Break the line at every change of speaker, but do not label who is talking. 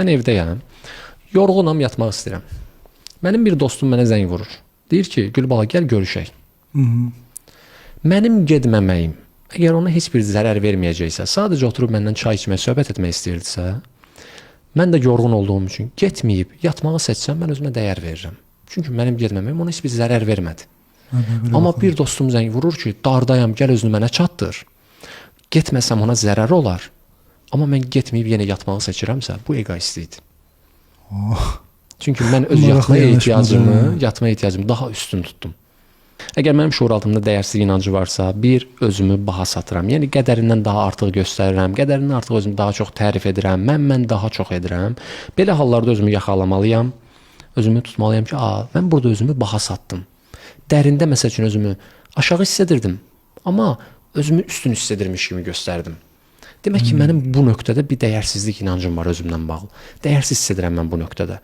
Mən evdəyəm, yorğunam, yatmaq istəyirəm. Mənim bir dostum mənə zəng vurur. Deyir ki, Gülbala, gəl görüşək. Mənim getməməyim, əgər ona heç bir zərər verməyəcəksə, sadəcə oturub məndən çay içmək, söhbət etmək istəyirdisə, mən də yorğun olduğum üçün getməyib, yatmağı seçsəm, mən özümə dəyər verirəm. Çünki mənim getməməyim ona heç bir zərər vermədi. Amma bir dostum zəng vurur ki, dardayam, gəl özünü mənə çatdır. Getməsəm ona zərər olar. Amma mən getməyib yenə yatmağı seçirəmsə, bu egoistlikdir. Çünki mən öz yatmaya ehtiyacımı daha üstün tutdum. Əgər mənim şuuraltımda dəyərsizlik inancı varsa, bir, özümü baha satıram. Yəni qədərindən daha artıq göstərirəm, qədərindən artıq özümü daha çox tərif edirəm, mən daha çox edirəm. Belə hallarda özümü yaxalamalıyam, özümü tutmalıyam ki, mən burada özümü baha satdım. Dərində məsəl üçün özümü aşağı hiss edirdim, amma özümü üstün hiss edirmiş kimi göstərdim. Demək ki, mənim bu nöqtədə bir dəyərsizlik inancım var özümdən bağlı. Dəyərsiz hiss edirəm mən bu nöqtədə.